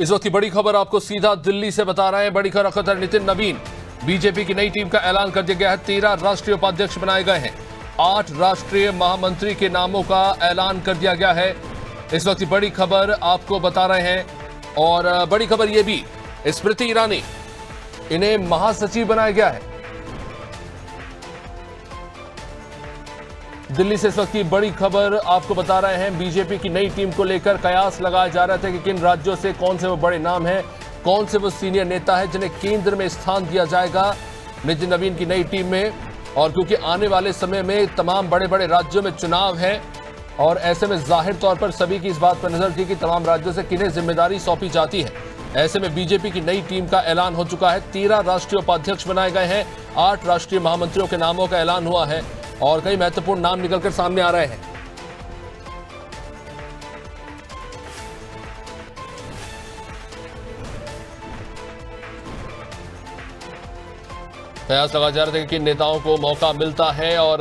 इस वक्त की बड़ी खबर आपको सीधा दिल्ली से बता रहे हैं। बड़ी खबर, नितिन नवीन बीजेपी की नई टीम का ऐलान कर दिया गया है। 13 राष्ट्रीय उपाध्यक्ष बनाए गए हैं। 8 राष्ट्रीय महामंत्री के नामों का ऐलान कर दिया गया है। इस वक्त की बड़ी खबर आपको बता रहे हैं। और बड़ी खबर यह भी, स्मृति ईरानी, इन्हें महासचिव बनाया गया है। दिल्ली से इस वक्त की बड़ी खबर आपको बता रहे हैं। बीजेपी की नई टीम को लेकर कयास लगाया जा रहा था कि किन राज्यों से कौन से वो बड़े नाम हैं, कौन से वो सीनियर नेता है जिन्हें केंद्र में स्थान दिया जाएगा नितिन नवीन की नई टीम में। और क्योंकि आने वाले समय में तमाम बड़े बड़े राज्यों में चुनाव है और ऐसे में जाहिर तौर पर सभी की इस बात पर नजर थी कि तमाम राज्यों से किन्हें जिम्मेदारी सौंपी जाती है। ऐसे में बीजेपी की नई टीम का ऐलान हो चुका है। 13 राष्ट्रीय उपाध्यक्ष बनाए गए हैं। 8 राष्ट्रीय महामंत्रियों के नामों का ऐलान हुआ है और कई महत्वपूर्ण नाम निकलकर सामने आ रहे हैं। प्रयास लगाया जा रहा था कि नेताओं को मौका मिलता है और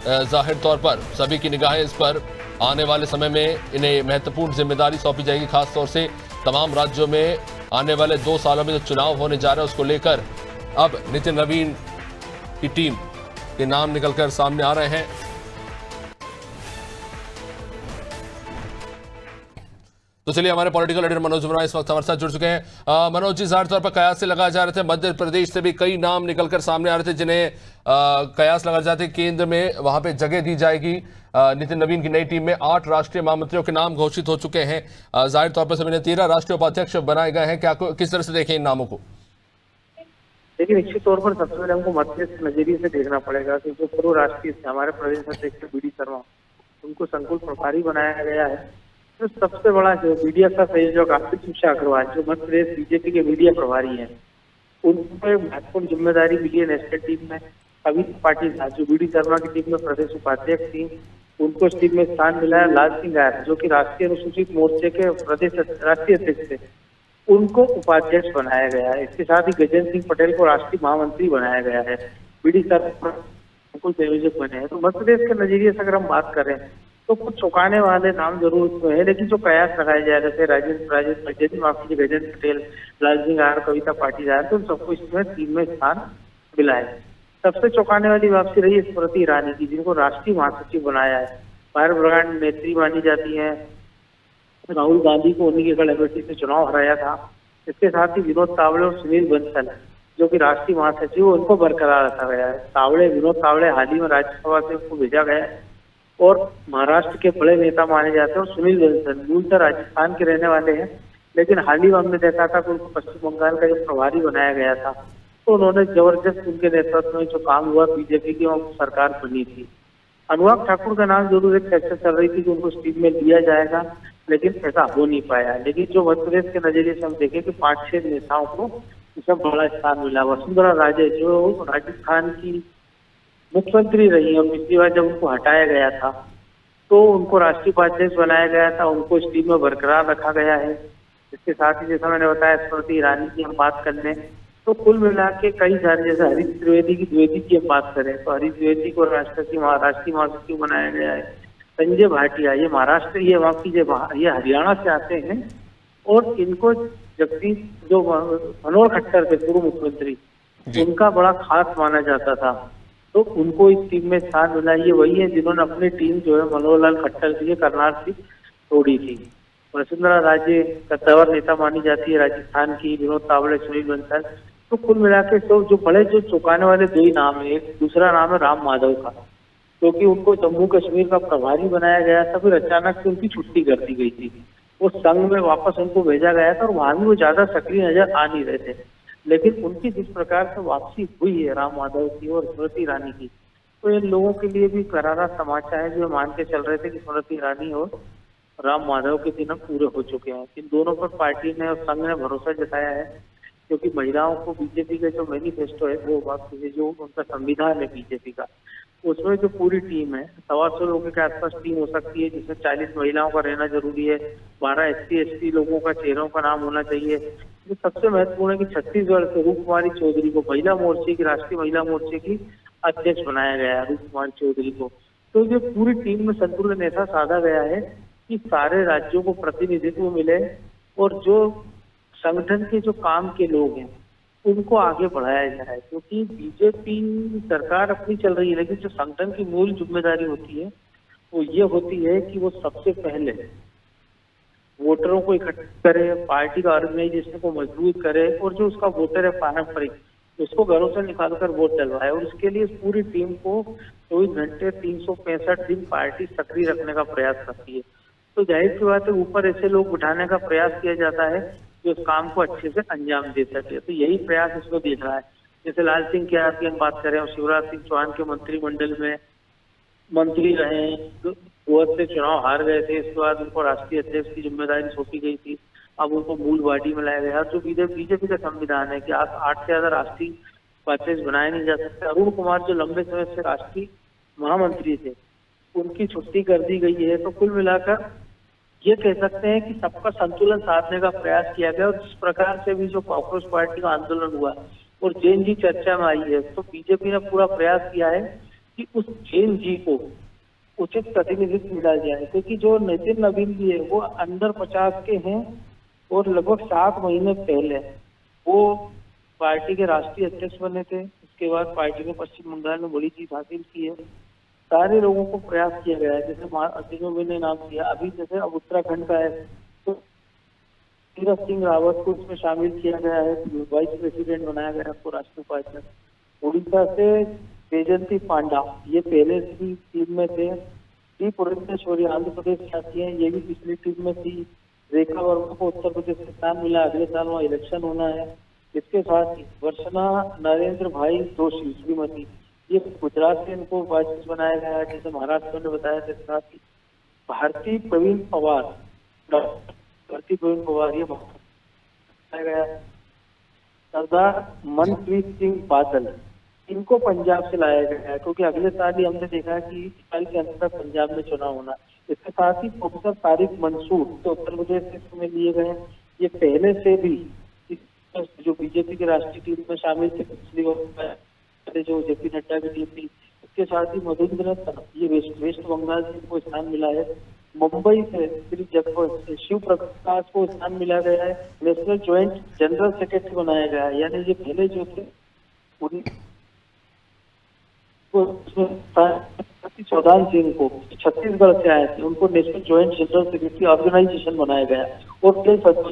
जाहिर तौर पर सभी की निगाहें इस पर आने वाले समय में इन्हें महत्वपूर्ण जिम्मेदारी सौंपी जाएगी। खासतौर से तमाम राज्यों में आने वाले 2 सालों में जो चुनाव होने जा रहे हैं उसको लेकर अब नितिन नवीन की टीम के नाम निकलकर सामने आ रहे हैं। तो चलिए, हमारे पॉलिटिकल एडिटर मनोज वर्मा इस वक्त हमारे साथ जुड़ चुके हैं। मनोज जी, जाहिर तौर पर कयास से लगाए जा रहे थे, मध्य प्रदेश से भी कई नाम निकलकर सामने आ रहे थे जिन्हें कयास लगा जाते केंद्र में वहां पे जगह दी जाएगी। नितिन नवीन की नई टीम में 8 राष्ट्रीय महामंत्रियों के नाम घोषित हो चुके हैं। जाहिर तौर पर सभी ने 13 राष्ट्रीय उपाध्यक्ष बनाए गए हैं। क्या किस तरह से देखें इन नामों को? देखिए, निश्चित तौर पर सबसे पहले हमको मध्य नजरिए से देखना पड़ेगा कि जो पूर्व राष्ट्रीय हमारे प्रदेश अध्यक्ष बी डी शर्मा, उनको संकुल प्रभारी बनाया गया है। तो सबसे बड़ा जो मीडिया का संयोजक आशीष अग्रवाल, जो मध्य प्रदेश बीजेपी के मीडिया प्रभारी हैं, उनको एक महत्वपूर्ण जिम्मेदारी मिली है नेशनल टीम में। कविता पाटिल, जो बी डी शर्मा की टीम में प्रदेश उपाध्यक्ष थी, उनको इस टीम में स्थान मिला है। लाल सिंह आर्य, जो कि राष्ट्रीय अनुसूचित मोर्चे के प्रदेश राष्ट्रीय अध्यक्ष थे, उनको उपाध्यक्ष बनाया गया है। इसके साथ ही गजेंद्र सिंह पटेल को राष्ट्रीय महामंत्री बनाया गया है। बी डी शर्मा संकुल संयोजक बने हैं। तो मध्य प्रदेश के नजरिए से अगर हम बात करें तो कुछ चौंकाने वाले नाम जरूर है, लेकिन जो कयास लगाए जाए, जैसे गजेंद्र पटेल, लाल सिंह आर्य, कविता पाटिल आए, तो सबको इसमें टीम में स्थान मिला है। सबसे चौंकाने वाली वापसी रही है स्मृति ईरानी की, जिनको राष्ट्रीय महासचिव बनाया है। फायर ब्रिगेड नेत्री मानी जाती है। राहुल गांधी को उन्हीं के गढ़ अमेठी से चुनाव हराया था। इसके साथ ही विनोद तावड़े और सुनील बंसल, जो कि राष्ट्रीय महासचिव, उनको बरकरार रखा गया है। विनोद तावड़े हाल ही में राज्यसभा से उनको भेजा गया है और महाराष्ट्र के बड़े नेता माने जाते हैं। और सुनील बंसल मूलतः राजस्थान के रहने वाले हैं, लेकिन हाल ही में हमने देखा था कि उनको पश्चिम बंगाल का जो प्रभारी बनाया गया था, तो उन्होंने जबरदस्त उनके नेतृत्व में जो काम हुआ, बीजेपी की सरकार बनी थी। अनुराग ठाकुर का नाम जरूर एक चर्चा चल रही थी कि उनको इस टीम में लिया जाएगा, लेकिन ऐसा हो नहीं पाया। लेकिन जो मध्य प्रदेश के नजरिए से हम देखें कि 5-6 नेताओं को इसमें बड़ा स्थान मिला। वसुंधरा राजे, जो राजस्थान की मुख्यमंत्री रही और पिछली बार जब उनको हटाया गया था तो उनको राष्ट्रीय उपाध्यक्ष बनाया गया था, उनको इस टीम में बरकरार रखा गया है। इसके साथ ही जैसा मैंने बताया, स्मृति ईरानी की हम बात कर लें तो कुल मिला के कई सारे, जैसे हरीश द्विवेदी की हम बात करें तो हरीश द्विवेदी को राष्ट्रीय महासचिव बनाया गया है। संजय भाटिया, ये महाराष्ट्र, ये वहाँ की ये हरियाणा से आते हैं और इनको जगदीश, जो मनोहर खट्टर थे पूर्व मुख्यमंत्री, उनका बड़ा खास माना जाता था, तो उनको इस टीम में स्थान मिला। ये वही है जिन्होंने अपनी टीम जो है मनोहर लाल खट्टर से करनाल से तोड़ी थी। वसुंधरा राजे कद्दावर नेता मानी जाती है राजस्थान की। विनोद तावड़े, सुनील बंसल। तो कुल मिला के जो बड़े जो चौंकाने वाले 2 ही नाम है। एक दूसरा नाम है राम माधव का, क्योंकि उनको जम्मू कश्मीर का प्रभारी बनाया गया था, फिर अचानक से उनकी छुट्टी कर दी गई थी। उस संघ में वापस उनको भेजा गया था और वहां भी वो ज्यादा सक्रिय नजर आ नहीं रहे थे। लेकिन उनकी जिस प्रकार से वापसी हुई है राम माधव की और स्मृति ईरानी की, तो इन लोगों के लिए भी करारा समाचार है। जो मान के चल रहे थे कि स्मृति ईरानी और राम माधव के दिन पूरे हो चुके हैं। इन दोनों पर पार्टी ने और संघ ने भरोसा जताया है, क्योंकि महिलाओं को बीजेपी का जो मैनिफेस्टो है, वो जो उनका संविधान है बीजेपी का, उसमें जो पूरी टीम है 125 लोगों के आसपास टीम हो सकती है, जिसमें 40 महिलाओं का रहना जरूरी है, 12 SC/ST लोगों का चेहरों का नाम होना चाहिए। तो सबसे महत्वपूर्ण है कि छत्तीसगढ़ से रूप कुमारी चौधरी को महिला मोर्चे की, राष्ट्रीय महिला मोर्चे की अध्यक्ष बनाया गया है, रूप कुमारी चौधरी को। तो जो पूरी टीम में संतुलन ऐसा साधा गया है कि सारे राज्यों को प्रतिनिधित्व मिले और जो संगठन के जो काम के लोग हैं उनको आगे बढ़ाया जाए, क्योंकि बीजेपी सरकार अपनी चल रही है, लेकिन जो संगठन की मूल जिम्मेदारी होती है वो ये होती है कि वो सबसे पहले वोटरों को इकट्ठा करे, पार्टी का ऑर्गेनाइजेशन को मजबूत करे, और जो उसका वोटर है पारंपरिक उसको घरों से निकालकर वोट डलवाए। और उसके लिए इस पूरी टीम को 24 घंटे 365 दिन पार्टी सक्रिय रखने का प्रयास करती है। तो जाहिर सी बात है ऊपर ऐसे लोग उठाने का प्रयास किया जाता है जो उस काम को अच्छे से अंजाम दे सके। तो यही प्रयास इसको देख रहा है। जैसे लाल सिंह की हम बात करें और शिवराज सिंह चौहान के मंत्रिमंडल में मंत्री रहे, बहुत से चुनाव हार गए थे, इसके बाद उनको राष्ट्रीय अध्यक्ष की जिम्मेदारी सौंपी गई थी, अब उनको मूल पार्टी में लाया गया। जो बीजेपी का संविधान है कि आप 8 से ज्यादा राष्ट्रीय उपाध्यक्ष बनाए नहीं जा सकते। अरुण कुमार जो लंबे समय से राष्ट्रीय महामंत्री थे उनकी छुट्टी कर दी गई है। तो कुल मिलाकर ये कह सकते हैं कि सबका संतुलन साधने का प्रयास किया गया। और जिस प्रकार से भी जो कॉकरोच पार्टी का आंदोलन हुआ और जैन जी चर्चा में आई है, तो बीजेपी ने पूरा प्रयास किया है कि उस जैन जी को उचित प्रतिनिधित्व मिला जाए, क्योंकि जो नितिन नवीन जी है वो अंडर 50 के हैं और लगभग 7 महीने पहले वो पार्टी के राष्ट्रीय अध्यक्ष बने थे। उसके बाद पार्टी ने पश्चिम बंगाल में बड़ी जीत हासिल की है। सारे लोगों को प्रयास किया गया है, जैसे जिन्होंने ने नाम दिया अभी, जैसे अब उत्तराखंड का है तो तीरथ सिंह रावत को इसमें शामिल किया गया है, वाइस प्रेसिडेंट बनाया गया है, राष्ट्रीय उपाध्यक्ष। उड़ीसा से बैजंती पांडा ये पहले से टीम में थे। डी पुरंदेश्वरी आंध्र प्रदेश से आती है, ये भी पिछली टीम में थी। रेखा वर्मा को उत्तर प्रदेश से स्थान मिला, अगले साल वहाँ इलेक्शन होना है। इसके साथ ही वर्षना नरेंद्र भाई जोशी श्रीमती ये गुजरात से इनको वाइस बनाया गया है, जैसे महाराष्ट्र ने बताया था। साथ ही भारती प्रवीण पवार ये बताया गया। सरदार मनप्रीत सिंह बादल इनको पंजाब से लाया गया है, क्योंकि अगले साल ही हमने देखा है कि इस साल के अंत तक पंजाब में चुनाव होना। इसके साथ ही प्रोफेसर तारिक मंसूर तो उत्तर प्रदेश में लिए गए हैं। ये पहले से भी जो बीजेपी के राष्ट्रीय टीम में शामिल थे पिछली बार जो जेपी नड्डा की टीम थी। इसके साथ ही मधुरेंद्र ये वेस्ट बंगाल से इनको स्थान मिला है। मुंबई से श्री जगपत शिव प्रकाश को स्थान मिला गया है, नेशनल ज्वाइंट जनरल सेक्रेटरी बनाया गया है। यानी ये पहले जो थे चौधान सिंह को छत्तीसगढ़ से आए थे, उनको national joint general secretary organisation बनाया गया और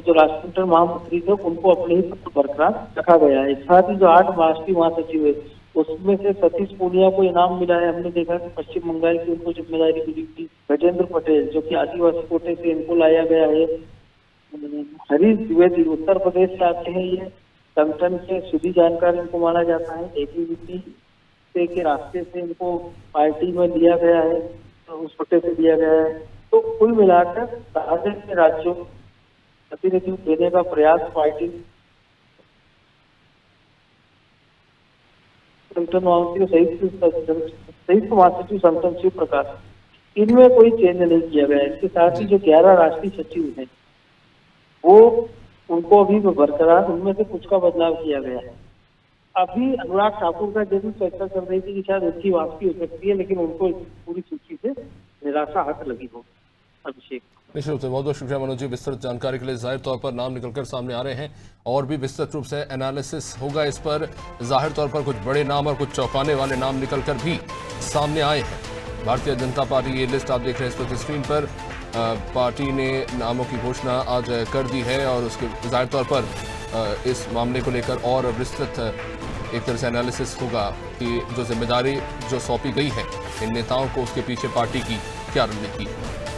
जो राष्ट्रीय महामंत्री थे उनको अपने ही पद बरकरार रखा गया है। साथ ही जो 8 राष्ट्रीय महासचिव है उसमें से सतीश पूनिया को इनाम मिला है। हमने देखा कि पश्चिम बंगाल की उनको जिम्मेदारी मिली थी। गजेंद्र पटेल जो कि आदिवासी कोटे से इनको लाया गया है। हरीश द्विवेदी उत्तर प्रदेश से आते हैं, ये संगठन से सीधी जानकार इनको माना जाता है। एबीवीपी के रास्ते से इनको पार्टी में लिया गया है, तो उस कोटे से लिया गया है। तो कुल मिलाकर राज्यों प्रतिनिधित्व देने का प्रयास पार्टी संगठन संयुक्त महासचिव संगठन शिव प्रकाश इनमें कोई चेंज नहीं किया गया है। इसके साथ ही जो 11 राष्ट्रीय सचिव हैं वो उनको अभी बरकरार, उनमें से कुछ का बदलाव किया गया है। अभी अनुराग ठाकुर का जैसे चर्चा कर रही थी कि शायद उनकी वापसी हो सकती है, लेकिन उनको पूरी सूची से निराशा हाथ लगी हो। अभिषेक निश्चित रूप से बहुत बहुत शुक्रिया मनोज जी विस्तृत जानकारी के लिए। जाहिर तौर पर नाम निकलकर सामने आ रहे हैं और भी विस्तृत रूप से एनालिसिस होगा इस पर। जाहिर तौर पर कुछ बड़े नाम और कुछ चौंकाने वाले नाम निकलकर भी सामने आए हैं। भारतीय जनता पार्टी ये लिस्ट आप देख रहे हैं इस पर स्क्रीन पर, पार्टी ने नामों की घोषणा आज कर दी है और उसके जाहिर तौर पर इस मामले को लेकर और विस्तृत एक तरह से एनालिसिस होगा कि जो जिम्मेदारी जो सौंपी गई है इन नेताओं को उसके पीछे पार्टी की क्या रणनीति है।